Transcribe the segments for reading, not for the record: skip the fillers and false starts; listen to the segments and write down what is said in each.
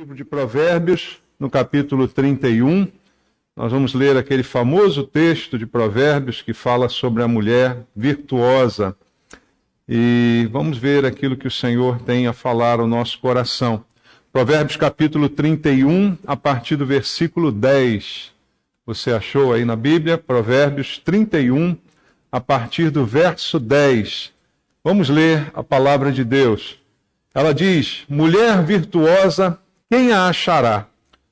livro de Provérbios, no capítulo 31, nós vamos ler aquele famoso texto de Provérbios que fala sobre a mulher virtuosa. E vamos ver aquilo que o Senhor tem a falar ao nosso coração. Provérbios capítulo 31, a partir do versículo 10. Você achou aí na Bíblia? Provérbios 31, a partir do verso 10. Vamos ler a palavra de Deus. Ela diz: mulher virtuosa, quem a achará?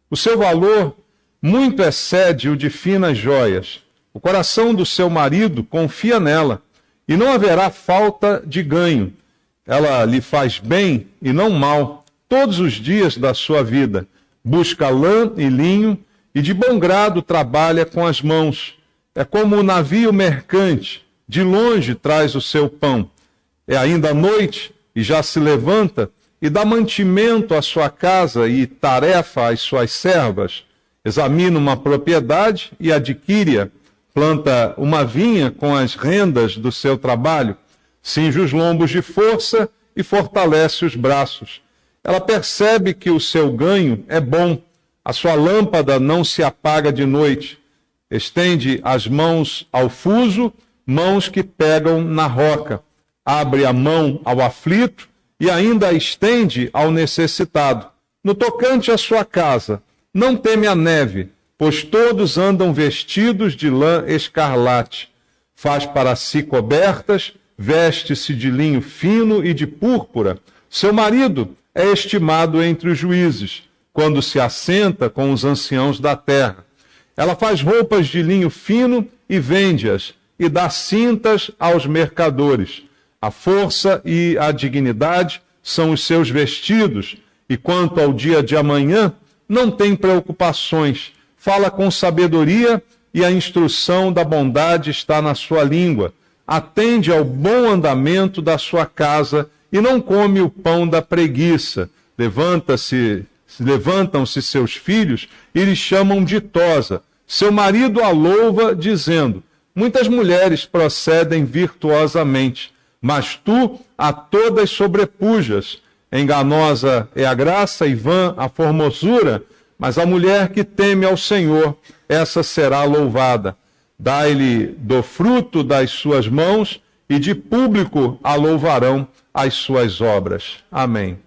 O seu valor muito excede o de finas joias. O coração do seu marido confia nela, e não haverá falta de ganho. Ela lhe faz bem e não mal todos os dias da sua vida. Busca lã e linho, e de bom grado trabalha com as mãos. É como o navio mercante, de longe traz o seu pão. É ainda noite, e já se levanta, e dá mantimento à sua casa e tarefa às suas servas. Examina uma propriedade e adquire-a. Planta uma vinha com as rendas do seu trabalho. Cinge os lombos de força e fortalece os braços. Ela percebe que o seu ganho é bom. A sua lâmpada não se apaga de noite. Estende as mãos ao fuso, mãos que pegam na roca. Abre a mão ao aflito e ainda a estende ao necessitado. No tocante à sua casa, não teme a neve, pois todos andam vestidos de lã escarlate. Faz para si cobertas, veste-se de linho fino e de púrpura. Seu marido é estimado entre os juízes, quando se assenta com os anciãos da terra. Ela faz roupas de linho fino e vende-as, e dá cintas aos mercadores. A força e a dignidade são os seus vestidos, e quanto ao dia de amanhã, não tem preocupações. Fala com sabedoria, e a instrução da bondade está na sua língua. Atende ao bom andamento da sua casa, e não come o pão da preguiça. Levantam-se seus filhos, e lhe chamam ditosa. Seu marido a louva, dizendo: muitas mulheres procedem virtuosamente, mas tu a todas sobrepujas. Enganosa é a graça e vã a formosura, mas a mulher que teme ao Senhor, essa será louvada. Dai-lhe do fruto das suas mãos, e de público a louvarão as suas obras. Amém.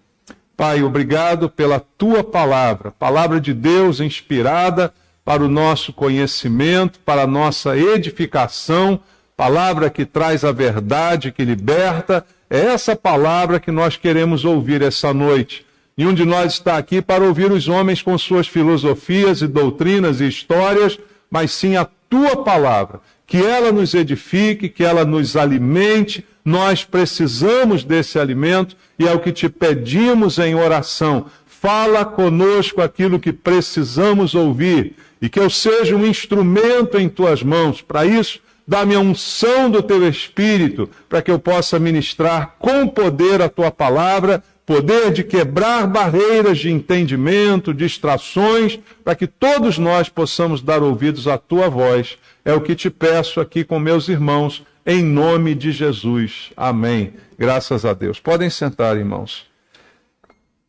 Pai, obrigado pela tua palavra, palavra de Deus inspirada para o nosso conhecimento, para a nossa edificação, palavra que traz a verdade, que liberta. É essa palavra que nós queremos ouvir essa noite. Nenhum de nós está aqui para ouvir os homens com suas filosofias e doutrinas e histórias, mas sim a tua palavra. Que ela nos edifique, que ela nos alimente. Nós precisamos desse alimento e é o que te pedimos em oração. Fala conosco aquilo que precisamos ouvir e que eu seja um instrumento em tuas mãos. Para isso, dá-me a unção do teu Espírito, para que eu possa ministrar com poder a tua palavra, poder de quebrar barreiras de entendimento, distrações, para que todos nós possamos dar ouvidos à tua voz. É o que te peço aqui com meus irmãos, em nome de Jesus. Amém. Graças a Deus. Podem sentar, irmãos.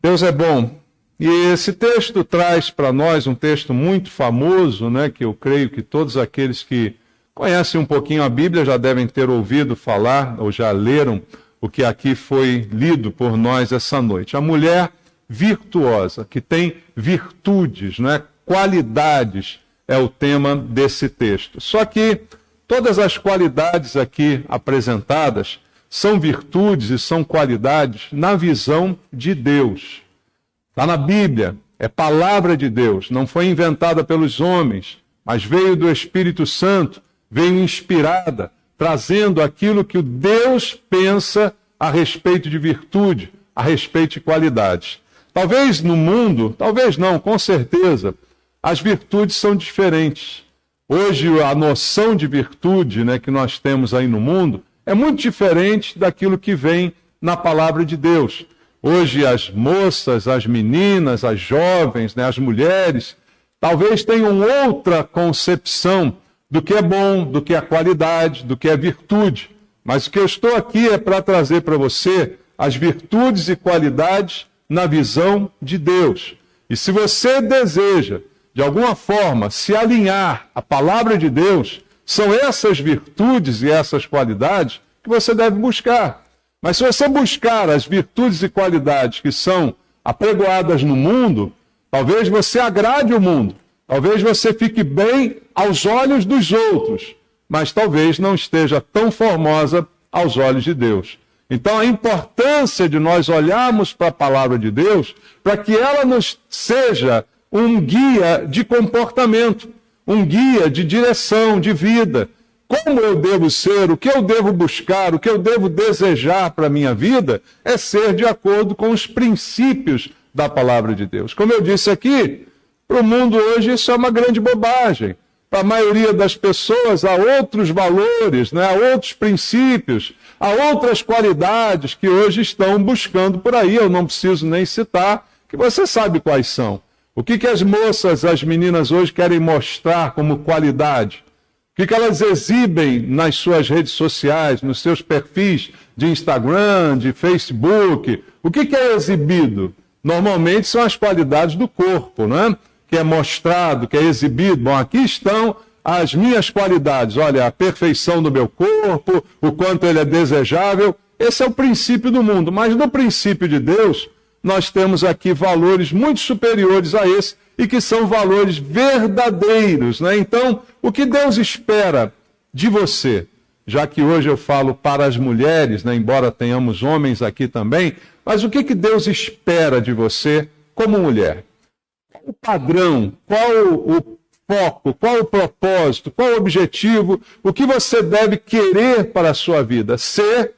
Deus é bom. E esse texto traz para nós um texto muito famoso, né, que eu creio que todos aqueles que conhecem um pouquinho a Bíblia já devem ter ouvido falar ou já leram o que aqui foi lido por nós essa noite. A mulher virtuosa, que tem virtudes, né? Qualidades é o tema desse texto. Só que todas as qualidades aqui apresentadas são virtudes e são qualidades na visão de Deus. Está na Bíblia, é palavra de Deus, não foi inventada pelos homens, mas veio do Espírito Santo, veio inspirada, trazendo aquilo que o Deus pensa a respeito de virtude, a respeito de qualidade. Talvez no mundo, talvez não, com certeza, as virtudes são diferentes. Hoje a noção de virtude, né, que nós temos aí no mundo é muito diferente daquilo que vem na palavra de Deus. Hoje as moças, as meninas, as jovens, né, as mulheres, talvez tenham outra concepção do que é bom, do que é qualidade, do que é virtude. Mas o que eu estou aqui é para trazer para você as virtudes e qualidades na visão de Deus. E se você deseja, de alguma forma, se alinhar à palavra de Deus, são essas virtudes e essas qualidades que você deve buscar. Mas se você buscar as virtudes e qualidades que são apregoadas no mundo, talvez você agrade o mundo, talvez você fique bem aos olhos dos outros, mas talvez não esteja tão formosa aos olhos de Deus. Então a importância de nós olharmos para a palavra de Deus, para que ela nos seja um guia de comportamento, um guia de direção, de vida. Como eu devo ser, o que eu devo buscar, o que eu devo desejar para a minha vida, é ser de acordo com os princípios da palavra de Deus. Como eu disse aqui, para o mundo hoje isso é uma grande bobagem. Para a maioria das pessoas há outros valores, né? Há outros princípios, há outras qualidades que hoje estão buscando por aí. Eu não preciso nem citar, que você sabe quais são. O que as moças, as meninas hoje querem mostrar como qualidade? O que elas exibem nas suas redes sociais, nos seus perfis de Instagram, de Facebook? O que é exibido? Normalmente são as qualidades do corpo, né? Que é mostrado, que é exibido. Bom, aqui estão as minhas qualidades. Olha, a perfeição do meu corpo, o quanto ele é desejável. Esse é o princípio do mundo. Mas no princípio de Deus, nós temos aqui valores muito superiores a esse e que são valores verdadeiros, né? Então, o que Deus espera de você, já que hoje eu falo para as mulheres, né? Embora tenhamos homens aqui também, mas o que Deus espera de você como mulher? Qual o padrão? Qual o foco? Qual o propósito? Qual o objetivo? O que você deve querer para a sua vida? Ser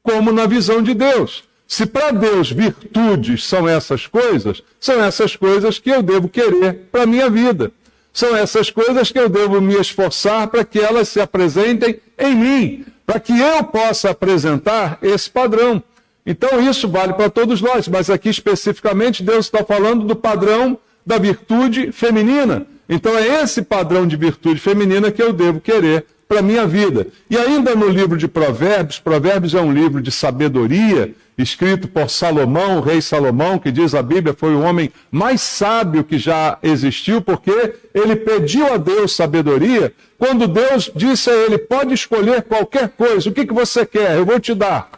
como na visão de Deus. Se para Deus virtudes são essas coisas que eu devo querer para a minha vida. São essas coisas que eu devo me esforçar para que elas se apresentem em mim, para que eu possa apresentar esse padrão. Então isso vale para todos nós, mas aqui especificamente Deus está falando do padrão da virtude feminina. Então é esse padrão de virtude feminina que eu devo querer para a minha vida. E ainda no livro de Provérbios, Provérbios é um livro de sabedoria, escrito por Salomão, o rei Salomão, que diz a Bíblia, foi o homem mais sábio que já existiu, porque ele pediu a Deus sabedoria, quando Deus disse a ele, pode escolher qualquer coisa, o que você quer, eu vou te dar.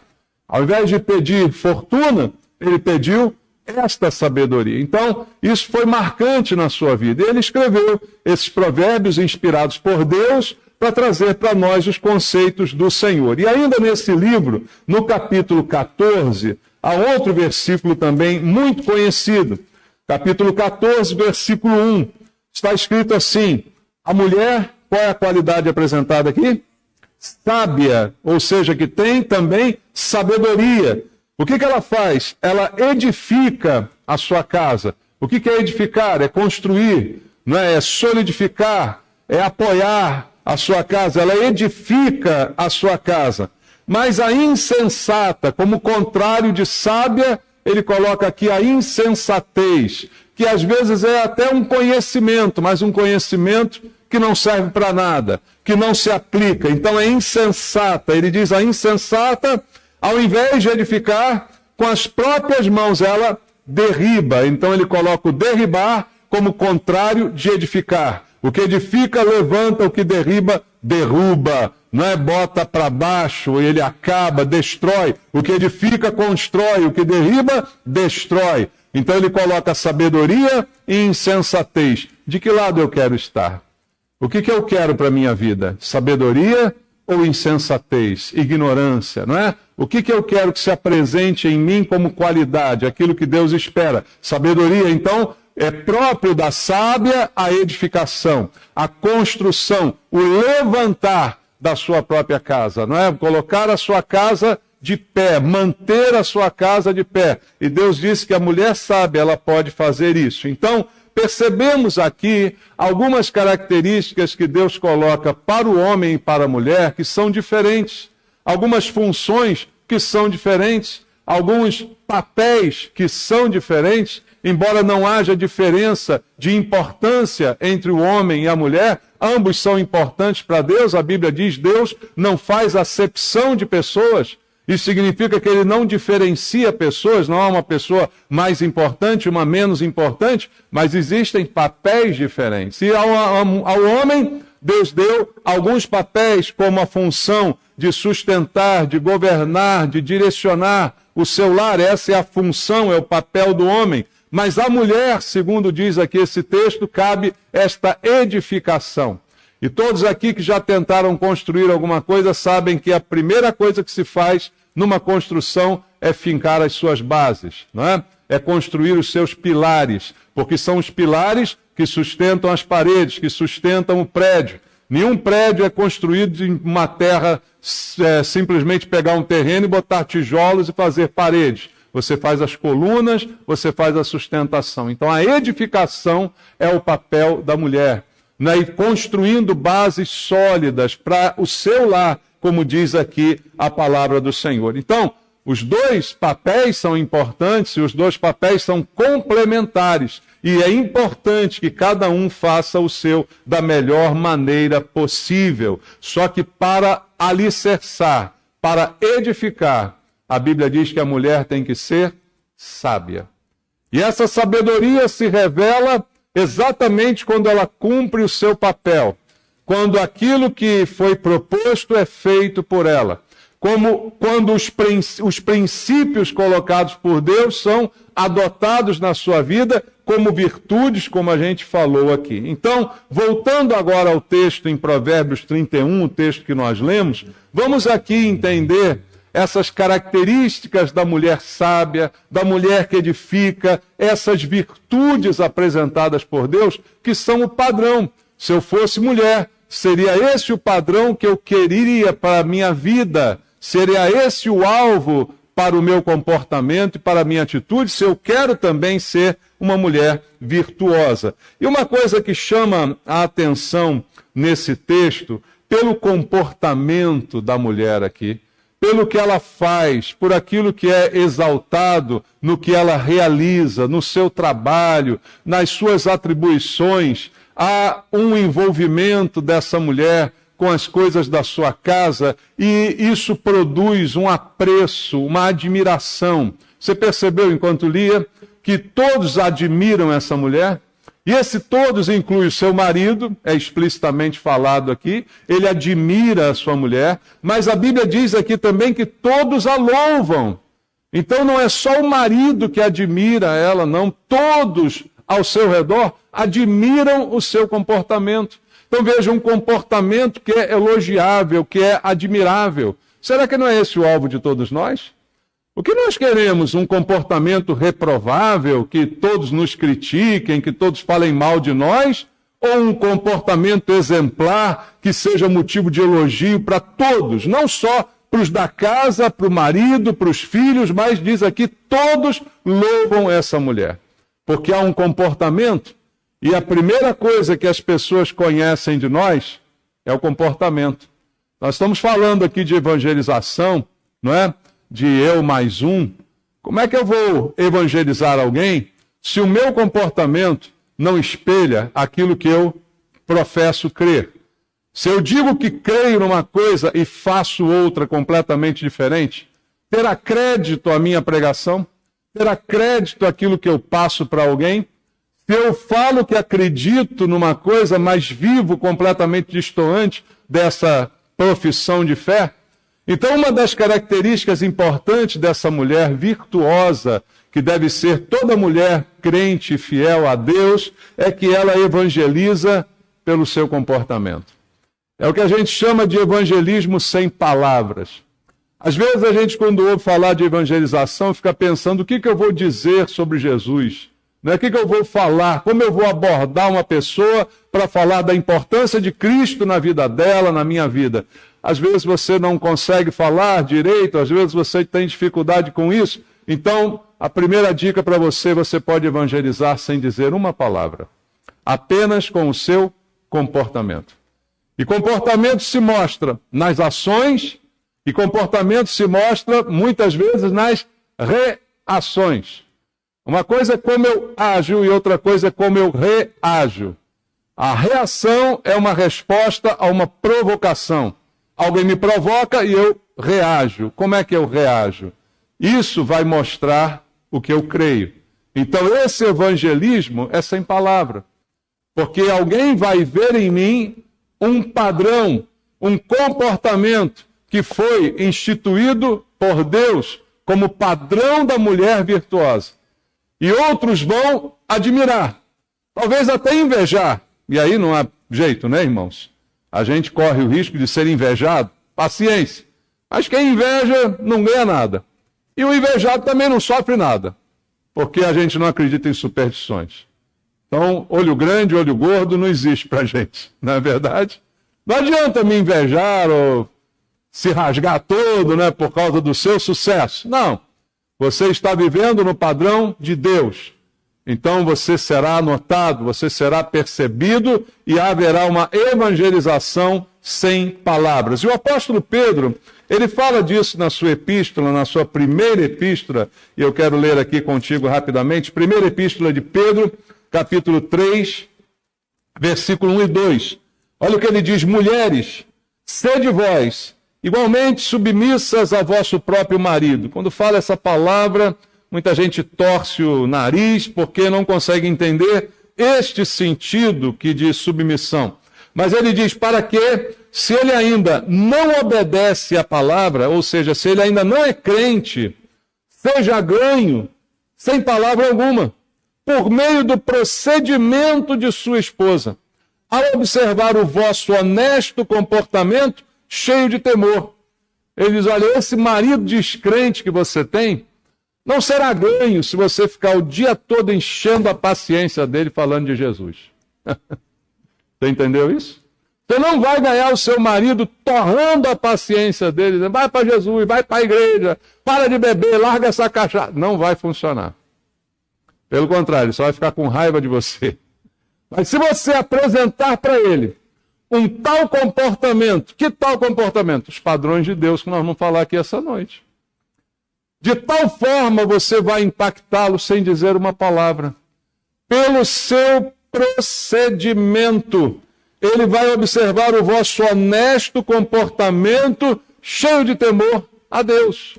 Ao invés de pedir fortuna, ele pediu esta sabedoria. Então, isso foi marcante na sua vida. Ele escreveu esses provérbios inspirados por Deus para trazer para nós os conceitos do Senhor. E ainda nesse livro, no capítulo 14, há outro versículo também muito conhecido. Capítulo 14, versículo 1. Está escrito assim, a mulher, qual é a qualidade apresentada aqui? Sábia, ou seja, que tem também sabedoria. O que ela faz? Ela edifica a sua casa. O que é edificar? É construir, não é? É solidificar, é apoiar a sua casa. Ela edifica a sua casa. Mas a insensata, como contrário de sábia, ele coloca aqui a insensatez, que às vezes é até um conhecimento, mas um conhecimento que não serve para nada, que não se aplica. Então é insensata. Ele diz a insensata, ao invés de edificar, com as próprias mãos ela derriba. Então ele coloca o derribar como contrário de edificar. O que edifica, levanta, o que derriba, derruba. Não é bota para baixo, ele acaba, destrói. O que edifica, constrói. O que derriba, destrói. Então ele coloca sabedoria e insensatez. De que lado eu quero estar? O que eu quero para a minha vida? Sabedoria ou insensatez? Ignorância, não é? O que eu quero que se apresente em mim como qualidade? Aquilo que Deus espera. Sabedoria, então, é próprio da sábia a edificação, a construção, o levantar da sua própria casa, não é? Colocar a sua casa de pé, manter a sua casa de pé. E Deus disse que a mulher sábia, ela pode fazer isso. Então, percebemos aqui algumas características que Deus coloca para o homem e para a mulher que são diferentes. Algumas funções que são diferentes. Alguns papéis que são diferentes. Embora não haja diferença de importância entre o homem e a mulher, ambos são importantes para Deus. A Bíblia diz, Deus não faz acepção de pessoas. Isso significa que ele não diferencia pessoas, não há uma pessoa mais importante, uma menos importante, mas existem papéis diferentes. E ao homem, Deus deu alguns papéis, como a função de sustentar, de governar, de direcionar o seu lar. Essa é a função, é o papel do homem. Mas à mulher, segundo diz aqui esse texto, cabe esta edificação. E todos aqui que já tentaram construir alguma coisa sabem que a primeira coisa que se faz numa construção é fincar as suas bases, não é? É construir os seus pilares, porque são os pilares que sustentam as paredes, que sustentam o prédio. Nenhum prédio é construído em uma terra, simplesmente pegar um terreno e botar tijolos e fazer paredes. Você faz as colunas, você faz a sustentação. Então a edificação é o papel da mulher. E construindo bases sólidas para o seu lar, como diz aqui a palavra do Senhor. Então, os dois papéis são importantes e os dois papéis são complementares. E é importante que cada um faça o seu da melhor maneira possível. Só que para alicerçar, para edificar, a Bíblia diz que a mulher tem que ser sábia. E essa sabedoria se revela exatamente quando ela cumpre o seu papel, quando aquilo que foi proposto é feito por ela, quando os princípios colocados por Deus são adotados na sua vida como virtudes, como a gente falou aqui. Então, voltando agora ao texto em Provérbios 31, o texto que nós lemos, vamos aqui entender essas características da mulher sábia, da mulher que edifica, essas virtudes apresentadas por Deus, que são o padrão. Se eu fosse mulher, seria esse o padrão que eu queria para a minha vida, seria esse o alvo para o meu comportamento e para a minha atitude, se eu quero também ser uma mulher virtuosa. E uma coisa que chama a atenção nesse texto, pelo comportamento da mulher aqui, pelo que ela faz, por aquilo que é exaltado no que ela realiza, no seu trabalho, nas suas atribuições. Há um envolvimento dessa mulher com as coisas da sua casa e isso produz um apreço, uma admiração. Você percebeu enquanto lia que todos admiram essa mulher? E esse todos inclui o seu marido, é explicitamente falado aqui, ele admira a sua mulher, mas a Bíblia diz aqui também que todos a louvam. Então não é só o marido que admira ela, não, todos ao seu redor admiram o seu comportamento. Então veja, um comportamento que é elogiável, que é admirável. Será que não é esse o alvo de todos nós? O que nós queremos? Um comportamento reprovável, que todos nos critiquem, que todos falem mal de nós? Ou um comportamento exemplar, que seja motivo de elogio para todos, não só para os da casa, para o marido, para os filhos, mas diz aqui, todos louvam essa mulher. Porque há um comportamento, e a primeira coisa que as pessoas conhecem de nós é o comportamento. Nós estamos falando aqui de evangelização, não é? De eu mais um. Como é que eu vou evangelizar alguém se o meu comportamento não espelha aquilo que eu professo crer? Se eu digo que creio numa coisa e faço outra completamente diferente, terá crédito a minha pregação? Terá crédito aquilo que eu passo para alguém? Se eu falo que acredito numa coisa, mas vivo completamente distoante dessa profissão de fé? Então, uma das características importantes dessa mulher virtuosa, que deve ser toda mulher crente e fiel a Deus, é que ela evangeliza pelo seu comportamento. É o que a gente chama de evangelismo sem palavras. Às vezes a gente, quando ouve falar de evangelização, fica pensando o que eu vou dizer sobre Jesus. O que eu vou falar, como eu vou abordar uma pessoa para falar da importância de Cristo na vida dela, na minha vida. Às vezes você não consegue falar direito, às vezes você tem dificuldade com isso. Então, a primeira dica para você, você pode evangelizar sem dizer uma palavra. Apenas com o seu comportamento. E comportamento se mostra nas ações, e comportamento se mostra muitas vezes nas reações. Uma coisa é como eu ajo e outra coisa é como eu reajo. A reação é uma resposta a uma provocação. Alguém me provoca e eu reajo. Como é que eu reajo? Isso vai mostrar o que eu creio. Então, esse evangelismo é sem palavra. Porque alguém vai ver em mim um padrão, um comportamento que foi instituído por Deus como padrão da mulher virtuosa. E outros vão admirar, talvez até invejar. E aí não há jeito, né, irmãos? A gente corre o risco de ser invejado. Paciência. Mas quem inveja não ganha nada. E o invejado também não sofre nada, porque a gente não acredita em superstições. Então, olho grande, olho gordo não existe pra gente, não é verdade? Não adianta me invejar ou se rasgar todo, né, por causa do seu sucesso. Não. Você está vivendo no padrão de Deus. Então você será notado, você será percebido e haverá uma evangelização sem palavras. E o apóstolo Pedro, ele fala disso na sua epístola, na sua primeira epístola, e eu quero ler aqui contigo rapidamente. Primeira epístola de Pedro, capítulo 3, versículo 1 e 2. Olha o que ele diz: mulheres, sede vós igualmente submissas a vosso próprio marido. Quando fala essa palavra, muita gente torce o nariz porque não consegue entender este sentido que diz submissão. Mas ele diz para que, se ele ainda não obedece à palavra, ou seja, se ele ainda não é crente, seja ganho sem palavra alguma, por meio do procedimento de sua esposa, ao observar o vosso honesto comportamento cheio de temor. Ele diz: olha, esse marido descrente que você tem não será ganho se você ficar o dia todo enchendo a paciência dele falando de Jesus. Você entendeu isso? Você não vai ganhar o seu marido torrando a paciência dele, dizendo: vai para Jesus, vai para a igreja, para de beber, larga essa cachaça. Não vai funcionar. Pelo contrário, ele só vai ficar com raiva de você. Mas se você apresentar para ele um tal comportamento, que tal comportamento? Os padrões de Deus que nós vamos falar aqui essa noite. De tal forma você vai impactá-lo sem dizer uma palavra. Pelo seu procedimento, ele vai observar o vosso honesto comportamento cheio de temor a Deus.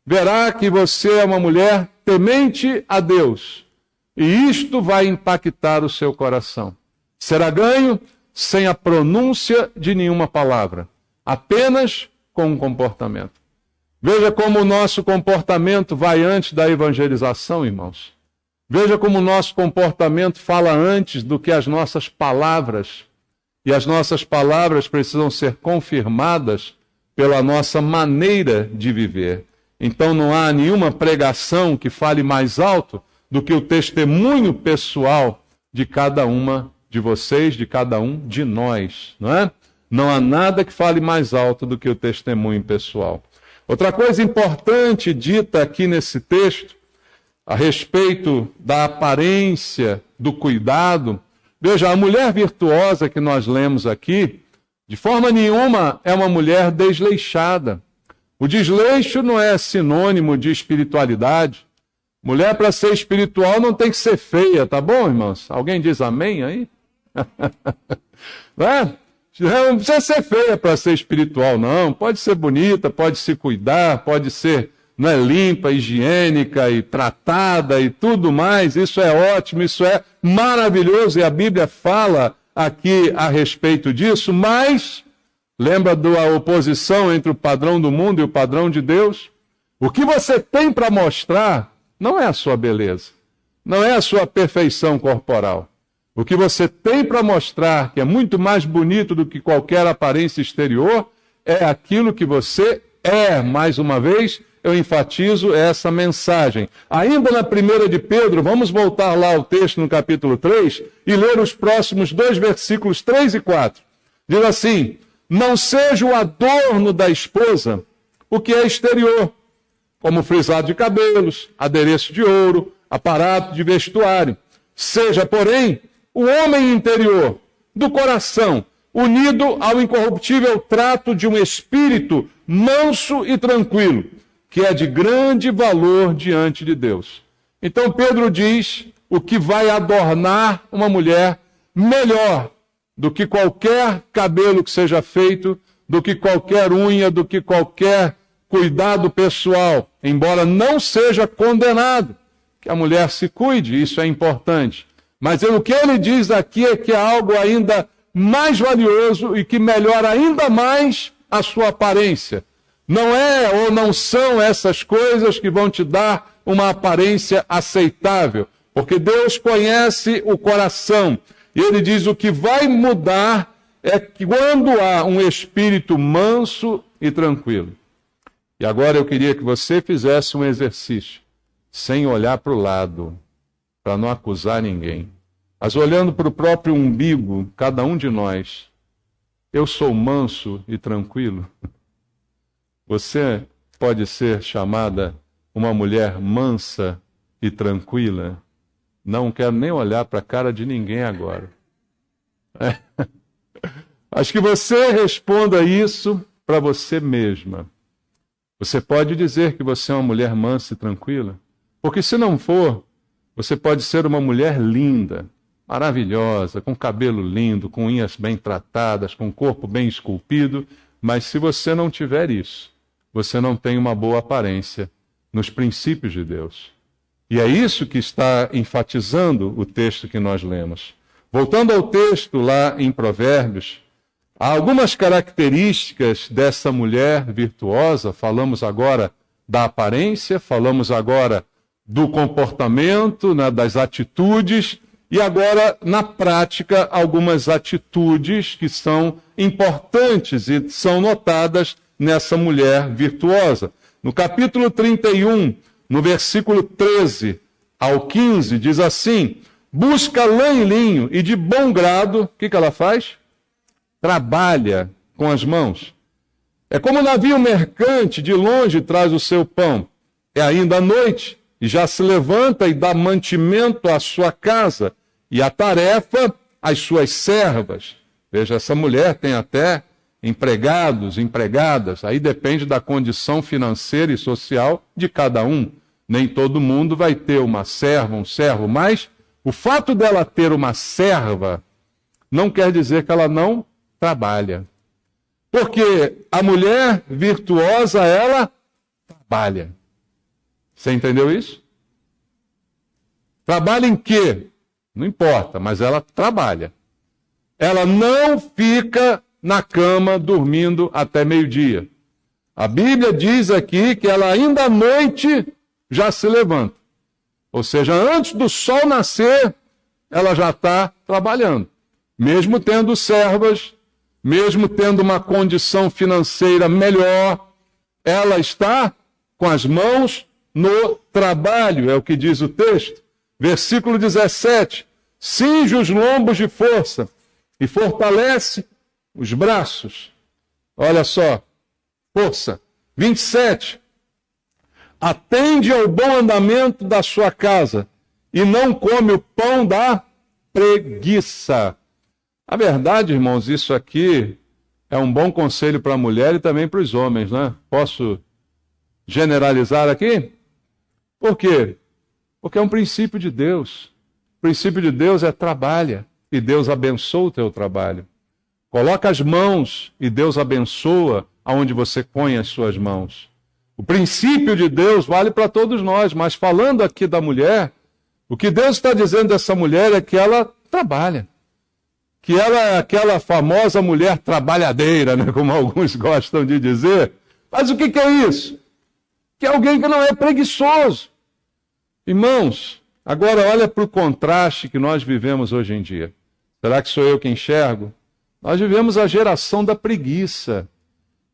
Verá que você é uma mulher temente a Deus. E isto vai impactar o seu coração. Será ganho sem a pronúncia de nenhuma palavra, apenas com um comportamento. Veja como o nosso comportamento vai antes da evangelização, irmãos. Veja como o nosso comportamento fala antes do que as nossas palavras. E as nossas palavras precisam ser confirmadas pela nossa maneira de viver. Então não há nenhuma pregação que fale mais alto do que o testemunho pessoal de cada uma de vocês, de cada um de nós, não é? Não há nada que fale mais alto do que o testemunho pessoal. Outra coisa importante dita aqui nesse texto, a respeito da aparência, do cuidado. Veja, a mulher virtuosa que nós lemos aqui, de forma nenhuma é uma mulher desleixada. O desleixo não é sinônimo de espiritualidade. Mulher, para ser espiritual, não tem que ser feia, tá bom, irmãos? Alguém diz amém aí? Não é? Não precisa ser feia para ser espiritual, não. Pode ser bonita, pode se cuidar, pode ser, não é, limpa, higiênica e tratada e tudo mais. Isso é ótimo, isso é maravilhoso e a Bíblia fala aqui a respeito disso, mas lembra da oposição entre o padrão do mundo e o padrão de Deus? O que você tem para mostrar não é a sua beleza, não é a sua perfeição corporal. O que você tem para mostrar, que é muito mais bonito do que qualquer aparência exterior, é aquilo que você é. Mais uma vez, eu enfatizo essa mensagem. Ainda na primeira de Pedro, vamos voltar lá ao texto no capítulo 3 e ler os próximos 2 versículos 3 e 4. Diz assim: não seja o adorno da esposa o que é exterior, como frisado de cabelos, adereço de ouro, aparato de vestuário. Seja, porém, o homem interior, do coração, unido ao incorruptível trato de um espírito manso e tranquilo, que é de grande valor diante de Deus. Então Pedro diz o que vai adornar uma mulher melhor do que qualquer cabelo que seja feito, do que qualquer unha, do que qualquer cuidado pessoal, embora não seja condenado que a mulher se cuide, isso é importante. Mas o que ele diz aqui é que há algo ainda mais valioso e que melhora ainda mais a sua aparência. Não é ou não são essas coisas que vão te dar uma aparência aceitável, porque Deus conhece o coração. E ele diz: o que vai mudar é que quando há um espírito manso e tranquilo. E agora eu queria que você fizesse um exercício, sem olhar para o lado, para não acusar ninguém, mas olhando para o próprio umbigo, cada um de nós. Eu sou manso e tranquilo? Você pode ser chamada uma mulher mansa e tranquila? Não quero nem olhar para a cara de ninguém agora. Acho que você responda isso para você mesma. Você pode dizer que você é uma mulher mansa e tranquila? Porque se não for, você pode ser uma mulher linda, maravilhosa, com cabelo lindo, com unhas bem tratadas, com corpo bem esculpido, mas se você não tiver isso, você não tem uma boa aparência nos princípios de Deus. E é isso que está enfatizando o texto que nós lemos. Voltando ao texto lá em Provérbios, há algumas características dessa mulher virtuosa. Falamos agora da aparência, falamos agora do comportamento, né, das atitudes, e agora, na prática, algumas atitudes que são importantes e são notadas nessa mulher virtuosa. No capítulo 31, no versículo 13 ao 15, diz assim: busca lã e linho, e de bom grado, o que ela faz? Trabalha com as mãos. É como um navio mercante, de longe traz o seu pão. É ainda à noite, e já se levanta e dá mantimento à sua casa, e a tarefa às suas servas. Veja, essa mulher tem até empregados, empregadas, aí depende da condição financeira e social de cada um. Nem todo mundo vai ter uma serva, um servo, mas o fato dela ter uma serva não quer dizer que ela não trabalha. Porque a mulher virtuosa, ela trabalha. Você entendeu isso? Trabalha em quê? Não importa, mas ela trabalha. Ela não fica na cama dormindo até meio-dia. A Bíblia diz aqui que ela ainda à noite já se levanta. Ou seja, antes do sol nascer, ela já está trabalhando. Mesmo tendo servas, mesmo tendo uma condição financeira melhor, ela está com as mãos no trabalho, é o que diz o texto. Versículo 17, cinge os lombos de força e fortalece os braços. Olha só, força. 27, atende ao bom andamento da sua casa e não come o pão da preguiça. A verdade, irmãos, isso aqui é um bom conselho para a mulher e também para os homens, né? Posso generalizar aqui? Por quê? Porque é um princípio de Deus. O princípio de Deus é trabalha, e Deus abençoa o teu trabalho. Coloca as mãos e Deus abençoa aonde você põe as suas mãos. O princípio de Deus vale para todos nós, mas falando aqui da mulher, o que Deus está dizendo dessa mulher é que ela trabalha. Que ela é aquela famosa mulher trabalhadeira, né, como alguns gostam de dizer. Mas o que é isso? Que é alguém que não é preguiçoso. Irmãos, agora olha para o contraste que nós vivemos hoje em dia. Será que sou eu que enxergo? Nós vivemos a geração da preguiça.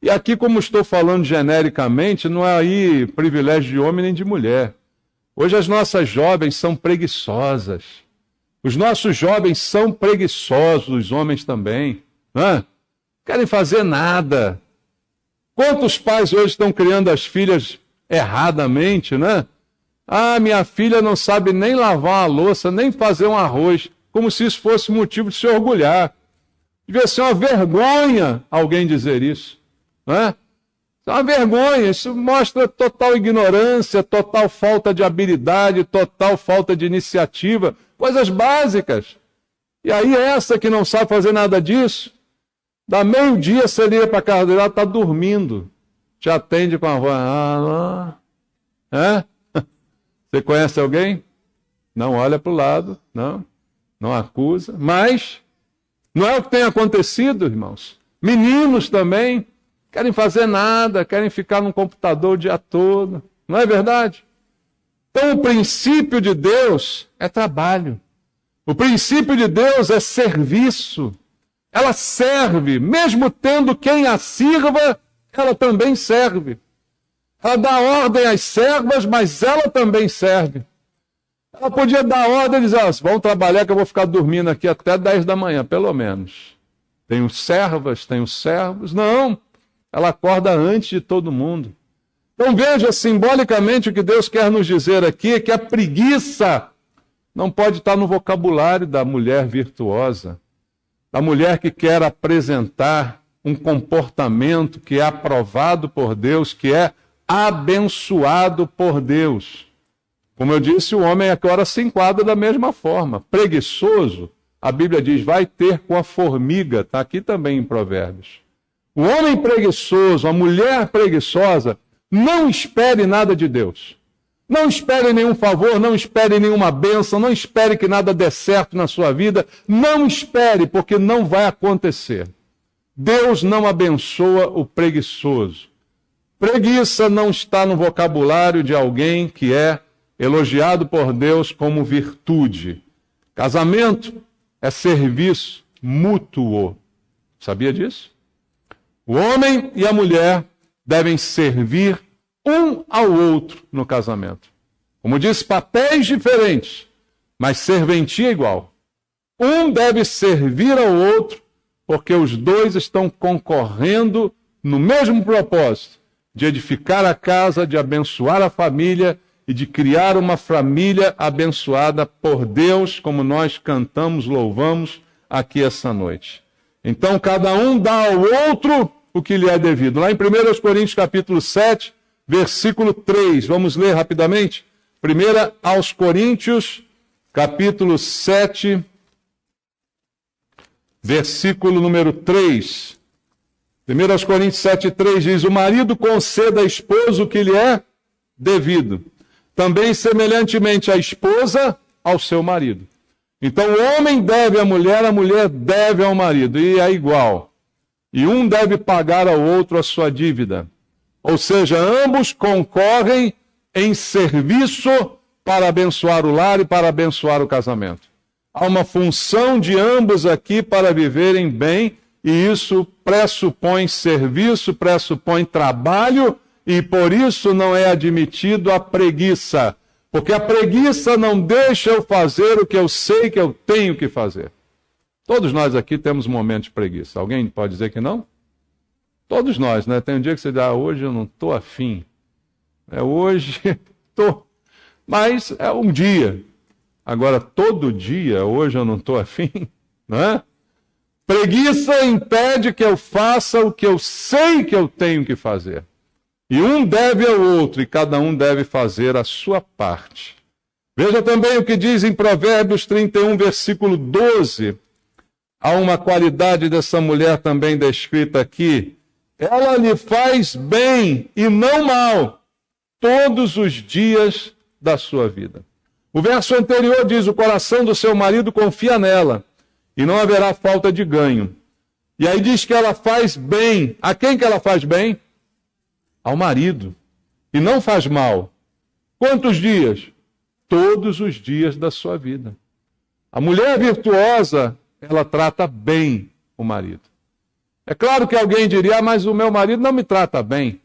E aqui, como estou falando genericamente, não é aí privilégio de homem nem de mulher. Hoje as nossas jovens são preguiçosas. Os nossos jovens são preguiçosos, os homens também. Não querem fazer nada. Quantos pais hoje estão criando as filhas erradamente, né? Ah, minha filha não sabe nem lavar a louça, nem fazer um arroz, como se isso fosse motivo de se orgulhar. Devia ser uma vergonha alguém dizer isso, né? Isso é uma vergonha, isso mostra total ignorância, total falta de habilidade, total falta de iniciativa, coisas básicas. E aí essa que não sabe fazer nada disso, Da meio-dia você liga para a casa dele, ela está dormindo. Te atende com a voz. Você conhece alguém? Não olha para o lado, não acusa. Mas não é o que tem acontecido, irmãos. Meninos também querem fazer nada, querem ficar no computador o dia todo. Não é verdade? Então o princípio de Deus é trabalho. O princípio de Deus é serviço. Ela serve, mesmo tendo quem a sirva, ela também serve. Ela dá ordem às servas, mas ela também serve. Ela podia dar ordem e dizer, vão trabalhar que eu vou ficar dormindo aqui até 10 da manhã, pelo menos. Tenho servas, tenho servos. Não, ela acorda antes de todo mundo. Então veja, simbolicamente, o que Deus quer nos dizer aqui é que a preguiça não pode estar no vocabulário da mulher virtuosa. A mulher que quer apresentar um comportamento que é aprovado por Deus, que é abençoado por Deus. Como eu disse, o homem agora se enquadra da mesma forma. Preguiçoso, a Bíblia diz, vai ter com a formiga, está aqui também em Provérbios. O homem preguiçoso, a mulher preguiçosa, não espere nada de Deus. Não espere nenhum favor, não espere nenhuma bênção, não espere que nada dê certo na sua vida. Não espere, porque não vai acontecer. Deus não abençoa o preguiçoso. Preguiça não está no vocabulário de alguém que é elogiado por Deus como virtude. Casamento é serviço mútuo. Sabia disso? O homem e a mulher devem servir um ao outro no casamento. Como disse, papéis diferentes, mas serventia igual. Um deve servir ao outro, porque os dois estão concorrendo no mesmo propósito, de edificar a casa, de abençoar a família e de criar uma família abençoada por Deus, como nós cantamos, louvamos aqui essa noite. Então, cada um dá ao outro o que lhe é devido. Lá em 1 Coríntios capítulo 7, versículo 3, vamos ler rapidamente? 1 aos Coríntios, capítulo 7, versículo número 3. 1 aos Coríntios 7, 3 diz, o marido conceda à esposa o que lhe é devido. Também semelhantemente a esposa ao seu marido. Então o homem deve à mulher, a mulher deve ao marido, e é igual. E um deve pagar ao outro a sua dívida. Ou seja, ambos concorrem em serviço para abençoar o lar e para abençoar o casamento. Há uma função de ambos aqui para viverem bem, e isso pressupõe serviço, pressupõe trabalho, e por isso não é admitido a preguiça. Porque a preguiça não deixa eu fazer o que eu sei que eu tenho que fazer. Todos nós aqui temos momentos de preguiça. Alguém pode dizer que não? Todos nós, né? Tem um dia que você diz, hoje eu não estou afim. Hoje estou. Mas é um dia. Agora, todo dia, hoje eu não estou afim, não é? Preguiça impede que eu faça o que eu sei que eu tenho que fazer. E um deve ao outro, e cada um deve fazer a sua parte. Veja também o que diz em Provérbios 31, versículo 12. Há uma qualidade dessa mulher também descrita aqui. Ela lhe faz bem e não mal todos os dias da sua vida. O verso anterior diz, o coração do seu marido confia nela, e não haverá falta de ganho. E aí diz que ela faz bem. A quem que ela faz bem? Ao marido. E não faz mal. Quantos dias? Todos os dias da sua vida. A mulher virtuosa, ela trata bem o marido. É claro que alguém diria, mas o meu marido não me trata bem.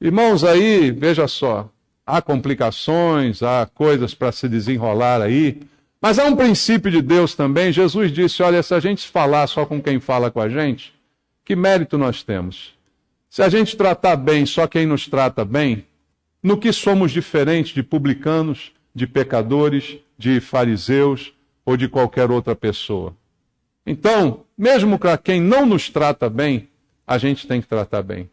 Irmãos, aí, veja só, há complicações, há coisas para se desenrolar aí, mas há um princípio de Deus também. Jesus disse, olha, se a gente falar só com quem fala com a gente, que mérito nós temos? Se a gente tratar bem só quem nos trata bem, no que somos diferentes de publicanos, de pecadores, de fariseus ou de qualquer outra pessoa? Então, mesmo para quem não nos trata bem, a gente tem que tratar bem.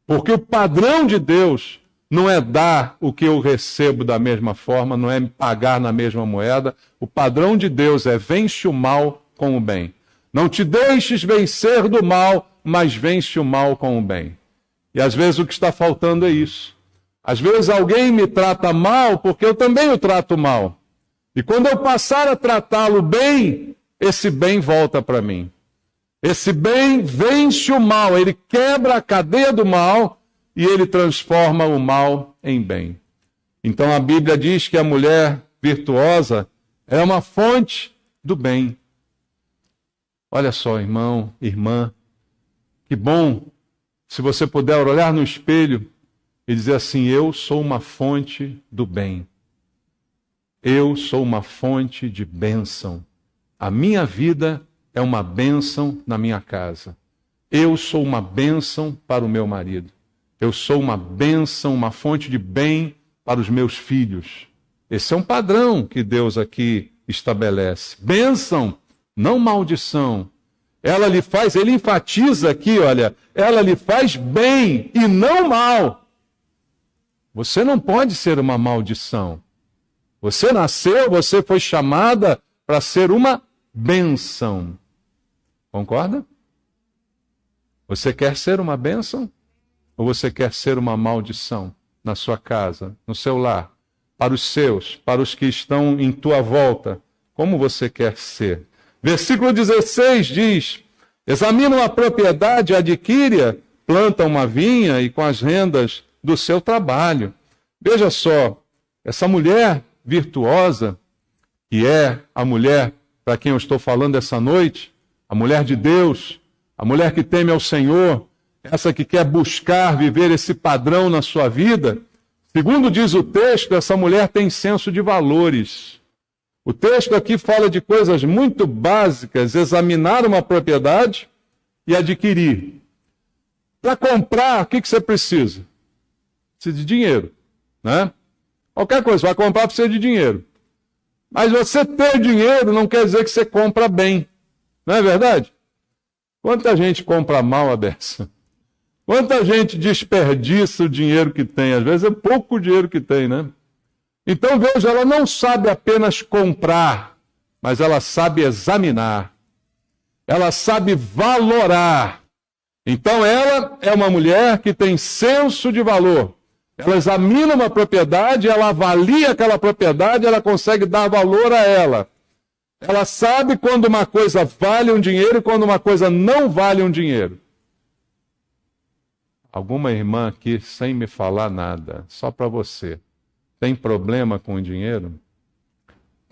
Porque o padrão de Deus não é dar o que eu recebo da mesma forma, não é pagar na mesma moeda. O padrão de Deus é vence o mal com o bem. Não te deixes vencer do mal, mas vence o mal com o bem. E às vezes o que está faltando é isso. Às vezes alguém me trata mal porque eu também o trato mal. E quando eu passar a tratá-lo bem, esse bem volta para mim. Esse bem vence o mal, ele quebra a cadeia do mal e ele transforma o mal em bem. Então a Bíblia diz que a mulher virtuosa é uma fonte do bem. Olha só, irmão, irmã, que bom se você puder olhar no espelho e dizer assim: eu sou uma fonte do bem. Eu sou uma fonte de bênção. A minha vida é uma bênção na minha casa. Eu sou uma bênção para o meu marido. Eu sou uma bênção, uma fonte de bem para os meus filhos. Esse é um padrão que Deus aqui estabelece. Bênção, não maldição. Ele enfatiza aqui, olha, ela lhe faz bem e não mal. Você não pode ser uma maldição. Você nasceu, você foi chamada para ser uma bênção. Concorda? Você quer ser uma bênção? Ou você quer ser uma maldição na sua casa, no seu lar, para os seus, para os que estão em tua volta? Como você quer ser? Versículo 16 diz: examina uma propriedade, adquire-a, planta uma vinha e com as rendas do seu trabalho. Veja só, essa mulher virtuosa, que é a mulher para quem eu estou falando essa noite, a mulher de Deus, a mulher que teme ao Senhor, essa que quer buscar viver esse padrão na sua vida, segundo diz o texto, essa mulher tem senso de valores. O texto aqui fala de coisas muito básicas: examinar uma propriedade e adquirir. Para comprar, o que você precisa? Precisa de dinheiro, né? Qualquer coisa, vai comprar, precisa de dinheiro. Mas você ter dinheiro não quer dizer que você compra bem. Não é verdade? Quanta gente compra mal a beça? Quanta gente desperdiça o dinheiro que tem? Às vezes é pouco o dinheiro que tem, né? Então, veja, ela não sabe apenas comprar, mas ela sabe examinar. Ela sabe valorar. Então, ela é uma mulher que tem senso de valor. Ela examina uma propriedade, ela avalia aquela propriedade, ela consegue dar valor a ela. Ela sabe quando uma coisa vale um dinheiro e quando uma coisa não vale um dinheiro. Alguma irmã aqui, sem me falar nada, só para você, tem problema com o dinheiro?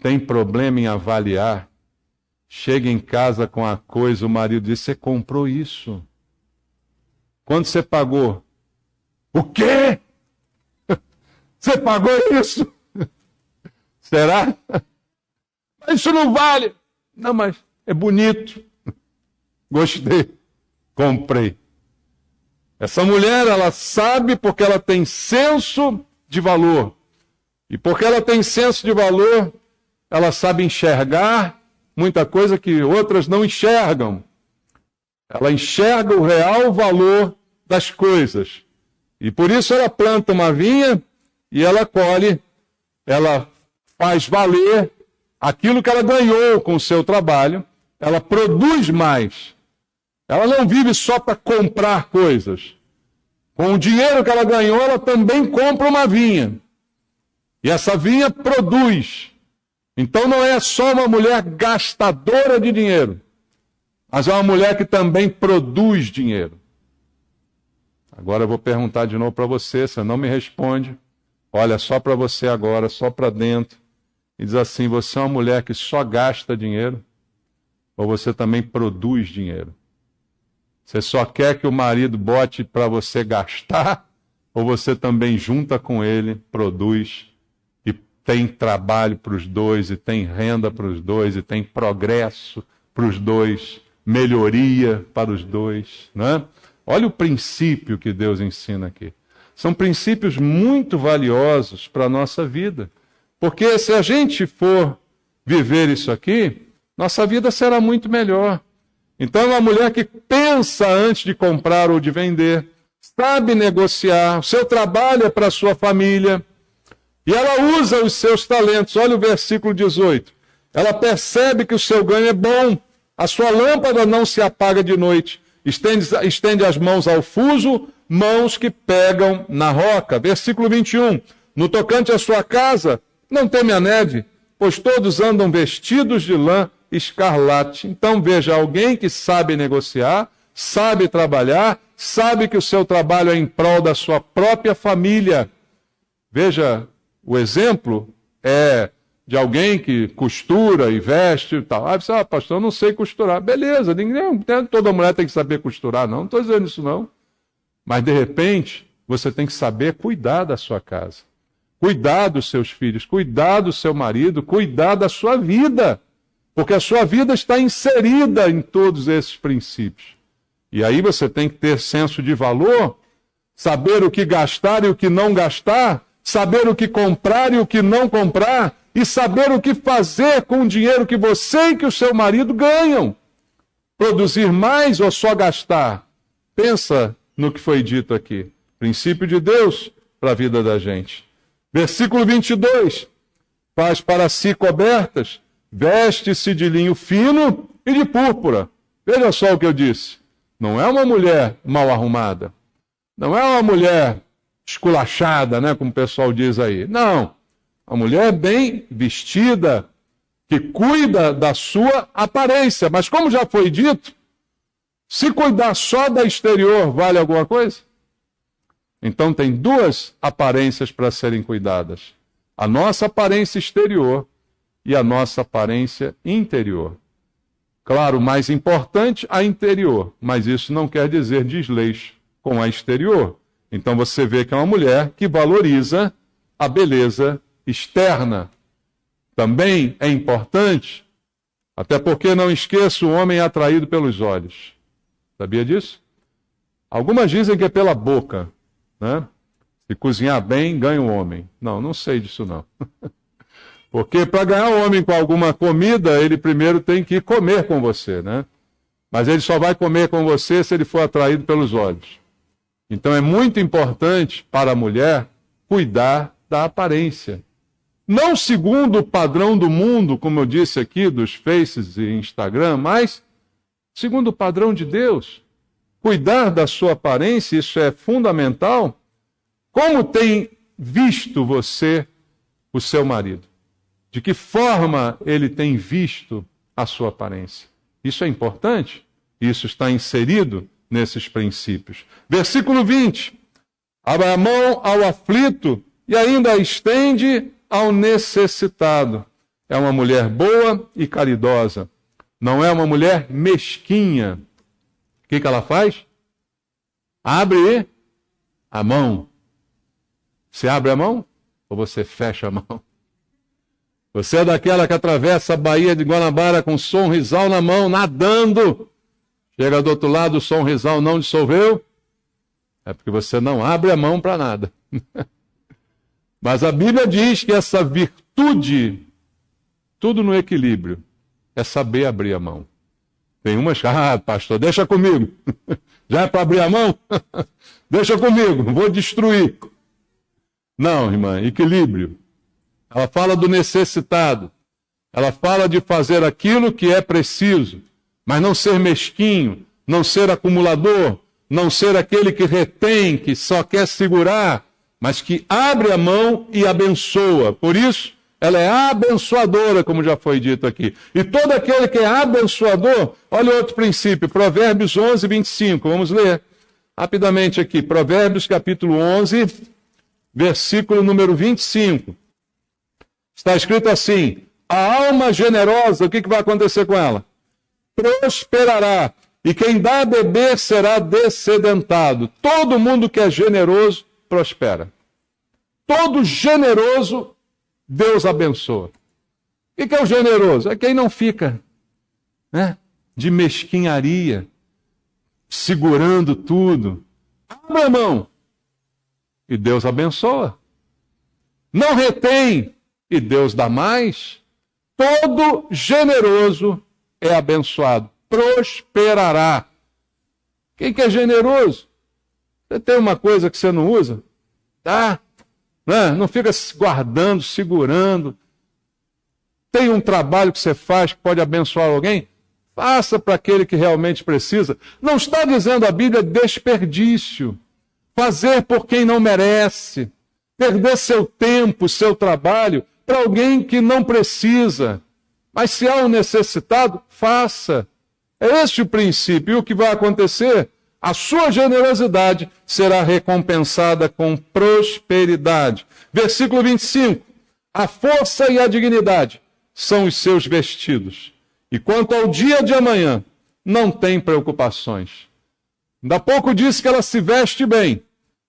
Tem problema em avaliar? Chega em casa com a coisa, o marido diz: você comprou isso? Quanto você pagou? O quê? Você pagou isso? Será? Mas isso não vale. Não, mas é bonito. Gostei. Comprei. Essa mulher, ela sabe porque ela tem senso de valor. E porque ela tem senso de valor, ela sabe enxergar muita coisa que outras não enxergam. Ela enxerga o real valor das coisas. E por isso ela planta uma vinha e ela colhe, ela faz valer aquilo que ela ganhou com o seu trabalho, ela produz mais. Ela não vive só para comprar coisas. Com o dinheiro que ela ganhou, ela também compra uma vinha. E essa vinha produz. Então não é só uma mulher gastadora de dinheiro, mas é uma mulher que também produz dinheiro. Agora eu vou perguntar de novo para você, você não me responde. Olha só para você agora, só para dentro. E diz assim: você é uma mulher que só gasta dinheiro? Ou você também produz dinheiro? Você só quer que o marido bote para você gastar? Ou você também junta com ele, produz e tem trabalho para os dois, e tem renda para os dois, e tem progresso para os dois, melhoria para os dois, né? Olha o princípio que Deus ensina aqui. São princípios muito valiosos para a nossa vida. Porque se a gente for viver isso aqui, nossa vida será muito melhor. Então é uma mulher que pensa antes de comprar ou de vender, sabe negociar, o seu trabalho é para a sua família, e ela usa os seus talentos. Olha o versículo 18. Ela percebe que o seu ganho é bom, A sua lâmpada não se apaga de noite. Estende as mãos ao fuso, mãos que pegam na roca. Versículo 21. No tocante à sua casa, não teme a neve, pois todos andam vestidos de lã escarlate. Então veja, alguém que sabe negociar, sabe trabalhar, sabe que o seu trabalho é em prol da sua própria família. Veja, o exemplo é de alguém que costura e veste e tal. Aí você, pastor, eu não sei costurar. Beleza, toda mulher tem que saber costurar, não estou dizendo isso não. Mas, de repente, você tem que saber cuidar da sua casa, cuidar dos seus filhos, cuidar do seu marido, cuidar da sua vida, porque a sua vida está inserida em todos esses princípios. E aí você tem que ter senso de valor, saber o que gastar e o que não gastar, saber o que comprar e o que não comprar, e saber o que fazer com o dinheiro que você e que o seu marido ganham. Produzir mais ou só gastar? Pensa no que foi dito aqui. Princípio de Deus para a vida da gente. Versículo 22. Faz para si cobertas, veste-se de linho fino e de púrpura. Veja só o que eu disse. Não é uma mulher mal arrumada. Não é uma mulher esculachada, né, como o pessoal diz aí. Não. A mulher bem vestida, que cuida da sua aparência. Mas como já foi dito, se cuidar só da exterior, vale alguma coisa? Então tem duas aparências para serem cuidadas. A nossa aparência exterior e a nossa aparência interior. Claro, mais importante, a interior. Mas isso não quer dizer desleixo com a exterior. Então você vê que é uma mulher que valoriza a beleza externa. Também é importante, até porque não esqueça, o homem é atraído pelos olhos. Sabia disso? Algumas dizem que é pela boca, né? Se cozinhar bem, ganha o homem. Não, não sei disso não. Porque para ganhar o homem com alguma comida, ele primeiro tem que comer com você, né? Mas ele só vai comer com você se ele for atraído pelos olhos. Então é muito importante para a mulher cuidar da aparência. Não segundo o padrão do mundo, como eu disse aqui, dos Faces e Instagram, mas segundo o padrão de Deus. Cuidar da sua aparência, isso é fundamental. Como tem visto você o seu marido? De que forma ele tem visto a sua aparência? Isso é importante. Isso está inserido nesses princípios. Versículo 20. Abre a mão ao aflito e ainda estende ao necessitado. É uma mulher boa e caridosa. Não é uma mulher mesquinha. O que ela faz? Abre a mão. Você abre a mão ou você fecha a mão? Você é daquela que atravessa a Baía de Guanabara com sonrisal na mão, nadando. Chega do outro lado, o sonrisal não dissolveu. É porque você não abre a mão para nada. Mas a Bíblia diz que essa virtude, tudo no equilíbrio, é saber abrir a mão. Tem umas, pastor, deixa comigo. Já é para abrir a mão? Deixa comigo, vou destruir. Não, irmã, equilíbrio. Ela fala do necessitado. Ela fala de fazer aquilo que é preciso, mas não ser mesquinho, não ser acumulador, não ser aquele que retém, que só quer segurar, mas que abre a mão e abençoa. Por isso, ela é abençoadora, como já foi dito aqui. E todo aquele que é abençoador, olha outro princípio, Provérbios 11, 25. Vamos ler rapidamente aqui. Provérbios capítulo 11, versículo número 25. Está escrito assim: a alma generosa, o que vai acontecer com ela? Prosperará, e quem dá a beber será dessedentado. Todo mundo que é generoso, prospera. Todo generoso, Deus abençoa. O que é o generoso? É quem não fica, né, de mesquinharia, segurando tudo. Abre a mão e Deus abençoa. Não retém e Deus dá mais. Todo generoso é abençoado, prosperará. Quem que é generoso? Você tem uma coisa que você não usa? Tá? Não fica guardando, segurando. Tem um trabalho que você faz que pode abençoar alguém? Faça para aquele que realmente precisa. Não está dizendo a Bíblia desperdício. Fazer por quem não merece. Perder seu tempo, seu trabalho para alguém que não precisa. Mas se há um necessitado, faça. É esse o princípio. E o que vai acontecer? A sua generosidade será recompensada com prosperidade. Versículo 25. A força e a dignidade são os seus vestidos. E quanto ao dia de amanhã, não tem preocupações. Ainda há pouco disse que ela se veste bem.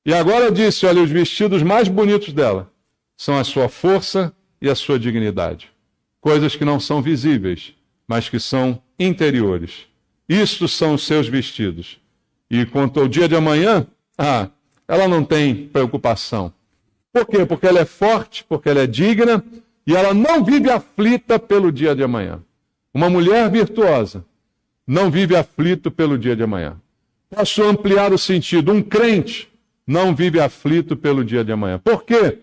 E agora disse, olha, os vestidos mais bonitos dela são a sua força e a sua dignidade. Coisas que não são visíveis, mas que são interiores. Isto são os seus vestidos. E quanto ao dia de amanhã, ela não tem preocupação. Por quê? Porque ela é forte, porque ela é digna e ela não vive aflita pelo dia de amanhã. Uma mulher virtuosa não vive aflito pelo dia de amanhã. Posso ampliar o sentido. Um crente não vive aflito pelo dia de amanhã. Por quê?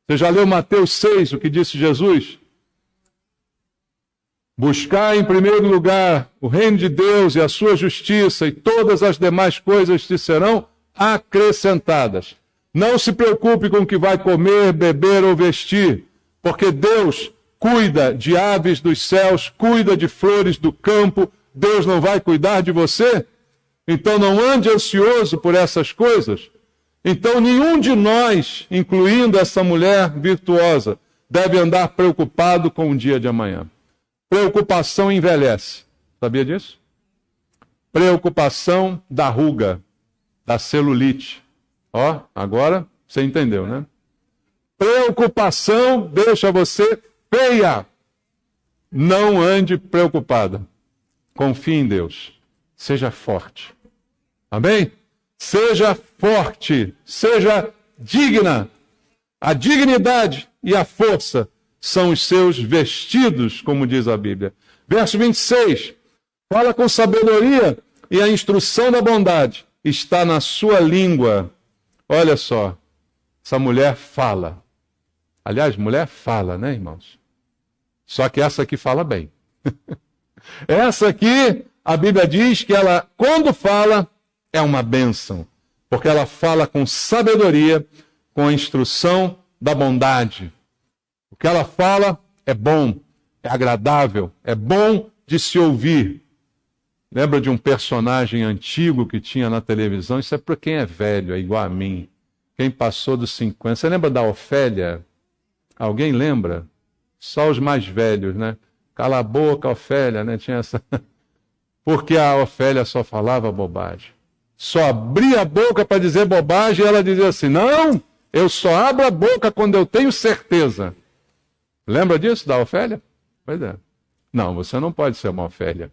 Você já leu Mateus 6, o que disse Jesus? Buscar em primeiro lugar o reino de Deus e a sua justiça, e todas as demais coisas te serão acrescentadas. Não se preocupe com o que vai comer, beber ou vestir, porque Deus cuida de aves dos céus, cuida de flores do campo. Deus não vai cuidar de você? Então não ande ansioso por essas coisas. Então nenhum de nós, incluindo essa mulher virtuosa, deve andar preocupado com o dia de amanhã. Preocupação envelhece. Sabia disso? Preocupação dá ruga, da celulite. Agora você entendeu, né? Preocupação deixa você feia. Não ande preocupada. Confie em Deus. Seja forte. Amém? Seja forte. Seja digna. A dignidade e a força são os seus vestidos, como diz a Bíblia. Verso 26. Fala com sabedoria e a instrução da bondade está na sua língua. Olha só. Essa mulher fala. Aliás, mulher fala, né, irmãos? Só que essa aqui fala bem. Essa aqui, a Bíblia diz que ela, quando fala, é uma bênção. Porque ela fala com sabedoria, com a instrução da bondade. O que ela fala é bom, é agradável, é bom de se ouvir. Lembra de um personagem antigo que tinha na televisão? Isso é para quem é velho, é igual a mim. Quem passou dos 50. Você lembra da Ofélia? Alguém lembra? Só os mais velhos, né? Cala a boca, Ofélia, né? Tinha essa... Porque a Ofélia só falava bobagem. Só abria a boca para dizer bobagem e ela dizia assim, não, eu só abro a boca quando eu tenho certeza. Lembra disso, da Ofélia? Pois é. Não, você não pode ser uma Ofélia.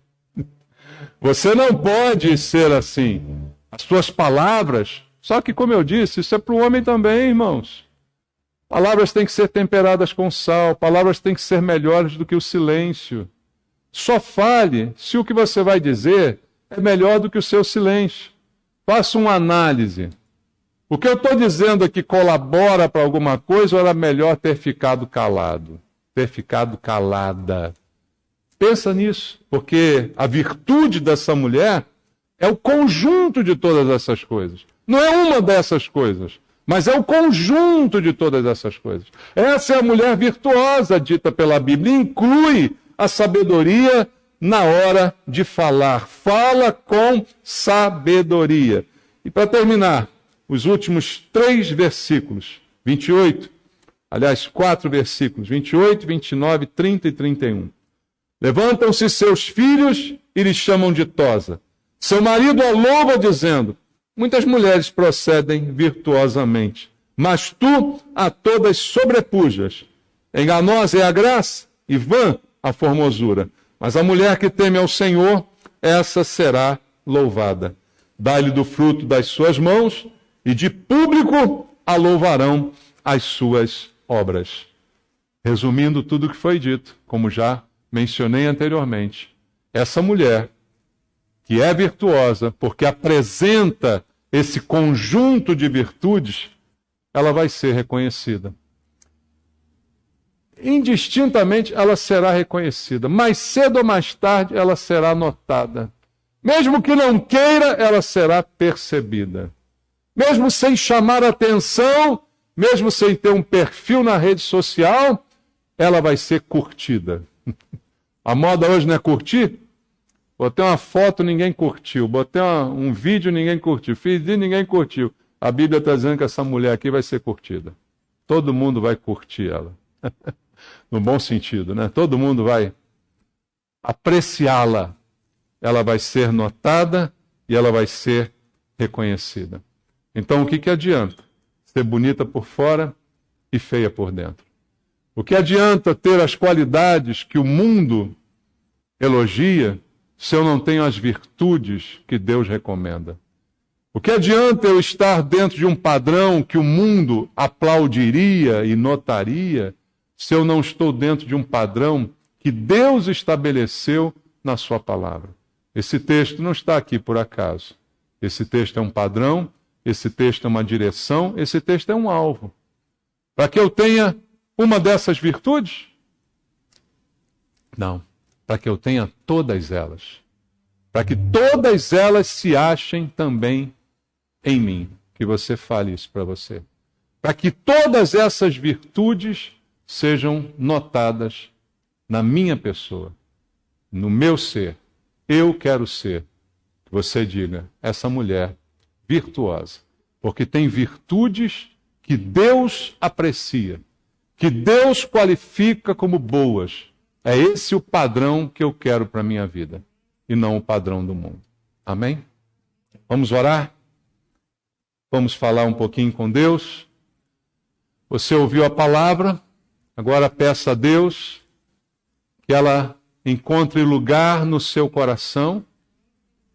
Você não pode ser assim. As suas palavras... Só que, como eu disse, isso é para o homem também, irmãos. Palavras têm que ser temperadas com sal, palavras têm que ser melhores do que o silêncio. Só fale se o que você vai dizer é melhor do que o seu silêncio. Faça uma análise. O que eu estou dizendo aqui colabora para alguma coisa ou era melhor ter ficado calado? Ter ficado calada? Pensa nisso, porque a virtude dessa mulher é o conjunto de todas essas coisas. Não é uma dessas coisas, mas é o conjunto de todas essas coisas. Essa é a mulher virtuosa dita pela Bíblia. Inclui a sabedoria na hora de falar. Fala com sabedoria. E para terminar, os últimos 3 versículos, 28, aliás, 4 versículos, 28, 29, 30 e 31. Levantam-se seus filhos e lhe chamam ditosa. Seu marido a louva dizendo, muitas mulheres procedem virtuosamente, mas tu a todas sobrepujas. Enganosa é a graça e vã a formosura. Mas a mulher que teme ao Senhor, essa será louvada. Dá-lhe do fruto das suas mãos e de público a louvarão as suas obras. Resumindo tudo o que foi dito, como já mencionei anteriormente, essa mulher que é virtuosa, porque apresenta esse conjunto de virtudes, ela vai ser reconhecida. indistintamente ela será reconhecida. Mais cedo ou mais tarde ela será notada. Mesmo que não queira, ela será percebida. Mesmo sem chamar atenção, mesmo sem ter um perfil na rede social, ela vai ser curtida. A moda hoje não é curtir? Botei uma foto, ninguém curtiu. Botei um vídeo, ninguém curtiu. Fiz isso, ninguém curtiu. A Bíblia está dizendo que essa mulher aqui vai ser curtida. Todo mundo vai curtir ela. No bom sentido, né? Todo mundo vai apreciá-la. Ela vai ser notada e ela vai ser reconhecida. Então, o que adianta? Ser bonita por fora e feia por dentro. O que adianta ter as qualidades que o mundo elogia se eu não tenho as virtudes que Deus recomenda? O que adianta eu estar dentro de um padrão que o mundo aplaudiria e notaria se eu não estou dentro de um padrão que Deus estabeleceu na sua palavra? Esse texto não está aqui por acaso. Esse texto é um padrão, esse texto é uma direção, esse texto é um alvo. Para que eu tenha uma dessas virtudes? Não. Para que eu tenha todas elas. Para que todas elas se achem também em mim. Que você fale isso para você. Para que todas essas virtudes sejam notadas na minha pessoa, no meu ser. Eu quero ser, que você diga, essa mulher virtuosa, porque tem virtudes que Deus aprecia, que Deus qualifica como boas. É esse o padrão que eu quero para a minha vida, e não o padrão do mundo. Amém? Vamos orar? Vamos falar um pouquinho com Deus? Você ouviu a palavra, agora peça a Deus que ela encontre lugar no seu coração,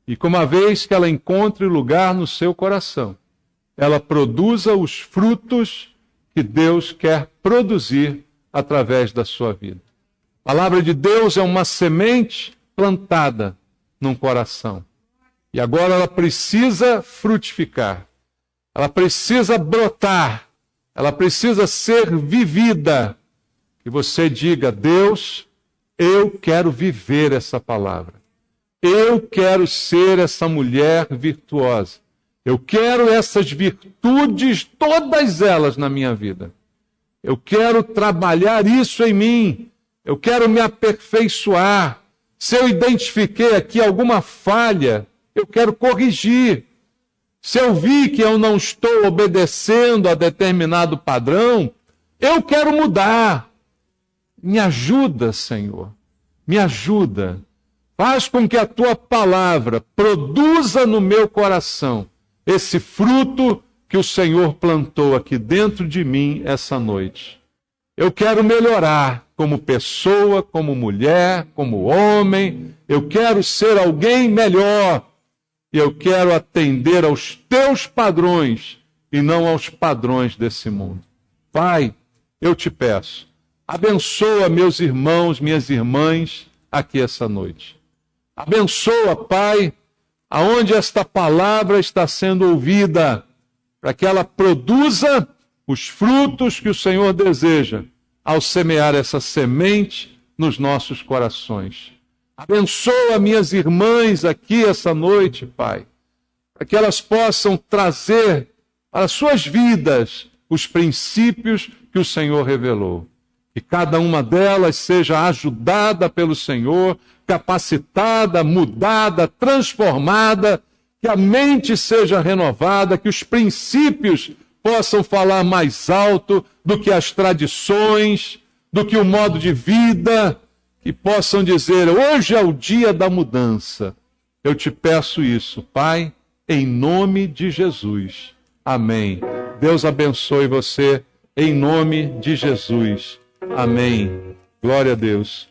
e que uma vez que ela encontre lugar no seu coração, ela produza os frutos que Deus quer produzir através da sua vida. A palavra de Deus é uma semente plantada num coração. E agora ela precisa frutificar. Ela precisa brotar. Ela precisa ser vivida. Que você diga, Deus, eu quero viver essa palavra. Eu quero ser essa mulher virtuosa. Eu quero essas virtudes, todas elas na minha vida. Eu quero trabalhar isso em mim. Eu quero me aperfeiçoar. Se eu identifiquei aqui alguma falha, eu quero corrigir. Se eu vi que eu não estou obedecendo a determinado padrão, eu quero mudar. Me ajuda, Senhor. Me ajuda. Faz com que a tua palavra produza no meu coração esse fruto que o Senhor plantou aqui dentro de mim essa noite. Eu quero melhorar como pessoa, como mulher, como homem. Eu quero ser alguém melhor. E eu quero atender aos teus padrões e não aos padrões desse mundo. Pai, eu te peço, abençoa meus irmãos, minhas irmãs aqui essa noite. Abençoa, Pai, aonde esta palavra está sendo ouvida, para que ela produza os frutos que o Senhor deseja ao semear essa semente nos nossos corações. Abençoa minhas irmãs aqui essa noite, Pai, para que elas possam trazer para as suas vidas os princípios que o Senhor revelou. Que cada uma delas seja ajudada pelo Senhor, capacitada, mudada, transformada, que a mente seja renovada, que os princípios possam falar mais alto do que as tradições, do que o modo de vida, que possam dizer, hoje é o dia da mudança. Eu te peço isso, Pai, em nome de Jesus. Amém. Deus abençoe você, em nome de Jesus. Amém. Glória a Deus.